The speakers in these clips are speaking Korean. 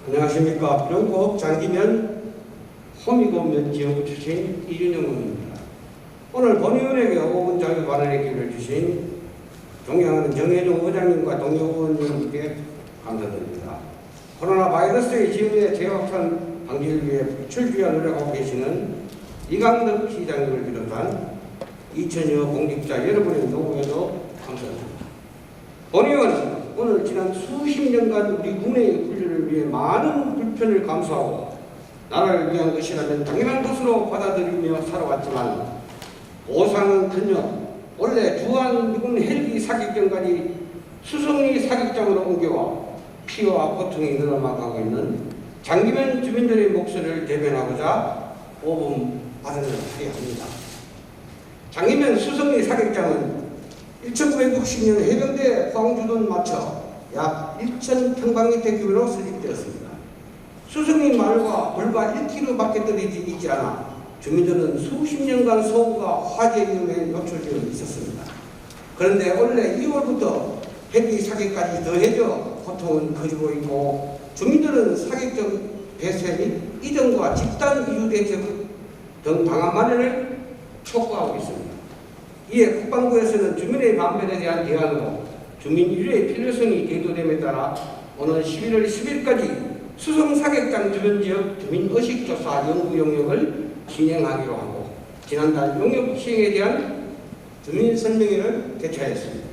안녕하십니까. 영국 장기면 호미곶면 지역구 출신 이준영 의원입니다. 오늘 본의원에게 5분 자유 발언의 기회를 주신 존경하는 정혜종 의장님과 동료 의원님께 감사드립니다. 코로나 바이러스의 지역의 재확산 방지를 위해 철저히 노력하고 계시는 이강덕 시장님을 비롯한 2000여 공직자 여러분의 노고에도 감사드립니다. 본의원은 오늘 지난 수십 년간 우리 군의 훈련을 위해 많은 불편을 감수하고 나라를 위한 것이라면 당연한 것으로 받아들이며 살아왔지만 보상은커녕 원래 주한 미군 헬기 사격장까지 수송리 사격장으로 옮겨와 피와 고통이 늘어나가고 있는 장기면 주민들의 목소리를 대변하고자 5분 발언을 하게 합니다. 장기면 수송리 사격장은 1960년 해병대 포항주둔 맞춰 약 1,000평방미터 규모로 설립되었습니다. 수송리 마을과 불과 1km밖에 떨어지지 있지 않아 주민들은 수십 년간 소음과 화재 위험에 노출되어 있었습니다. 그런데 올해 2월부터 헬기 사격까지 더해져 고통은 커지고 있고 주민들은 사격적 배쇄 및 이전과 집단 이주 대책 등 방안 마련을 촉구하고 있습니다. 이에 국방부에서는 주민의 반발에 대한 대안으로 주민 인류의 필요성이 대두됨에 따라 오늘 11월 10일까지 수송 사격장 주변 지역 주민 의식 조사 연구 용역을 진행하기로 하고 지난달 용역 시행에 대한 주민 설명회를 개최하였습니다.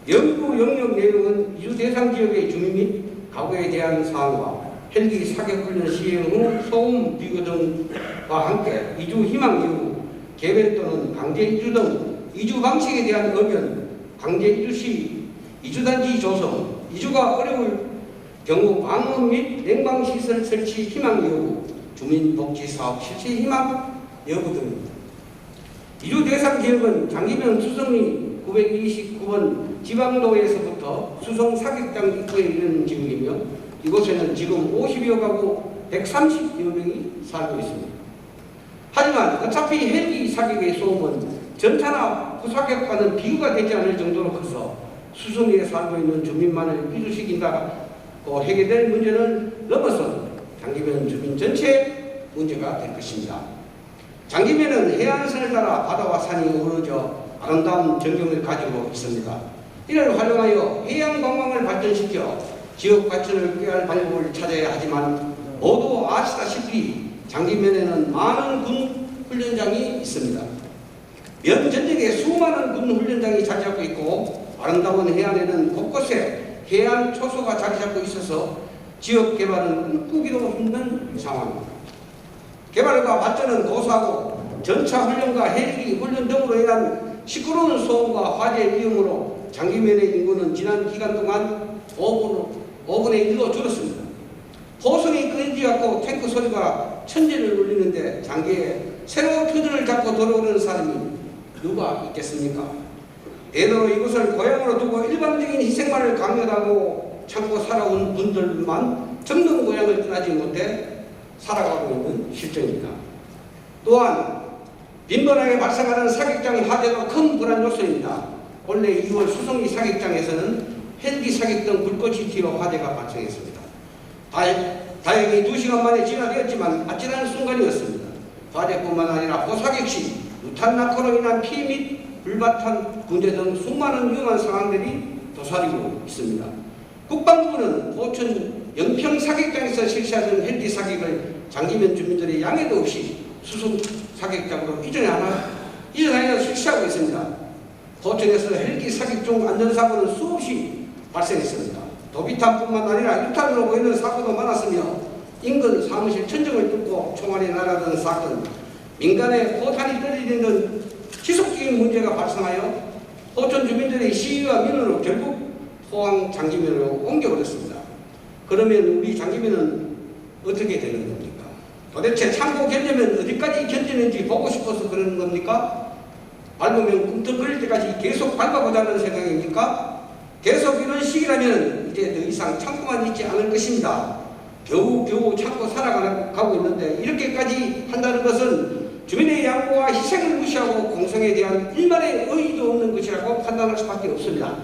연구 용역 내용은 이주 대상 지역의 주민 및 가구에 대한 사항과 헬기 사격 훈련 시행 후 소음 비교 등과 함께 이주 희망 여부, 개별 또는 강제 이주 등 이주 방식에 대한 의견, 강제 이주 시 이주단지 조성, 이주가 어려울 경우 방음 및 냉방시설 설치 희망 여부, 주민복지사업 실시 희망 여부 등입니다. 이주 대상 지역은 장기면 수송리 929번 지방도에서부터 수송 사격장 입구에 이르는 지역이며 이곳에는 지금 50여 가구 130여 명이 살고 있습니다. 하지만 어차피 헬기 사격의 소음은 전차나 후사격과는 비교가 되지 않을 정도로 커서 수송리에 살고 있는 주민만을 이주시킨다고 해결될 문제는 넘어서 장기면 주민 전체 문제가 될 것입니다. 장기면은 해안선을 따라 바다와 산이 어우러져 아름다운 전경을 가지고 있습니다. 이를 활용하여 해양 관광을 발전시켜 지역 발전을 꾀할 방법을 찾아야 하지만 모두 아시다시피 장기면에는 많은 군 훈련장이 있습니다. 면 전역에 수많은 군 훈련장이 자리 잡고 있고 아름다운 해안에는 곳곳에 해안 초소가 자리 잡고 있어서 지역 개발은 꿈꾸기도 힘든 상황입니다. 개발과 발전은 고사하고 전차 훈련과 헬기 훈련 등으로 인한 시끄러운 소음과 화재 위험으로 장기면의 인구는 지난 기간 동안 5분의 1로 줄었습니다. 호성이 끊이지 않고 탱크 소리가 천지를 울리는데 장기에 새로운 터전을 잡고 돌아오는 사람이 누가 있겠습니까? 대대로 이곳을 고향으로 두고 일반적인 희생만을 강요하고 참고 살아온 분들만 정든 고향을 떠나지 못해 살아가고 있는 실정입니다. 또한 빈번하게 발생하는 사격장 화재도 큰 불안 요소입니다. 올해 2월 수송리 사격장에서는 헬기 사격 등 불꽃이 튀어 화재가 발생했습니다. 다행히 2시간 만에 진화되었지만 아찔한 순간이었습니다. 화재뿐만 아니라 포사격 시 유탄 낙하로 인한 피 및 불바탄 군대 등 수많은 위험한 상황들이 도사리고 있습니다. 국방부는 포천 영평 사격장에서 실시하는 헬기 사격을 장기면 주민들의 양해도 없이 수송 사격장으로 이전하여 실시하고 있습니다. 포천에서 헬기 사격 중 안전사고는 수없이 발생했습니다. 도비탄뿐만 아니라 유탄으로 보이는 사고도 많았으며 인근 사무실 천정을 뚫고 총알이 날아드는 사건, 민간에 포탄이 떨어지는 등 지속적인 문제가 발생하여 포천 주민들의 시위와 민원으로 결국 포항 장기면으로 옮겨버렸습니다. 그러면 우리 장기면은 어떻게 되는 겁니까? 도대체 참고 견디면 어디까지 견디는지 보고 싶어서 그러는 겁니까? 밟으면 꿈틀거릴 때까지 계속 밟아보자는 생각입니까? 계속 이런 식이라면 이제 더 이상 참고만 있지 않을 것입니다. 겨우 참고 살아가고 있는데 이렇게까지 한다는 것은 주민의 양보와 희생을 무시하고 공성에 대한 일말의 의의도 없는 것이라고 판단할 수밖에 없습니다.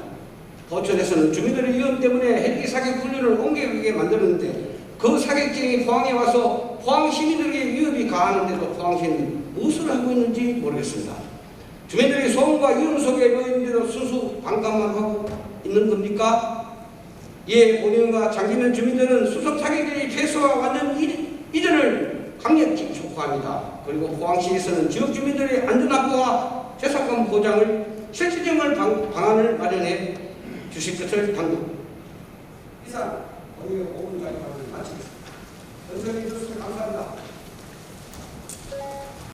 포천에서는 주민들의 위험 때문에 헬기 사격 훈련을 옮겨가게 만들었는데 그 사격장이 포항에 와서 포항 시민들에게 위협이 가하는데도 포항시는 무엇을 하고 있는지 모르겠습니다. 주민들의 소음과 위험 속에 놓였는데도 순수 방관만 하고 있는 겁니까? 이에 본의원과 장기면 주민들은 수석 사격장의 폐쇄와 완전 이전을 강력히 촉구합니다. 그리고 포항시에서는 지역 주민들의 안전 확보와 재산권 보장을 실질적인 방안을 마련해 주실 것을 당부. 이상 본의원 5분 자료를 마치겠습니다. 연설해 주셔서 감사합니다.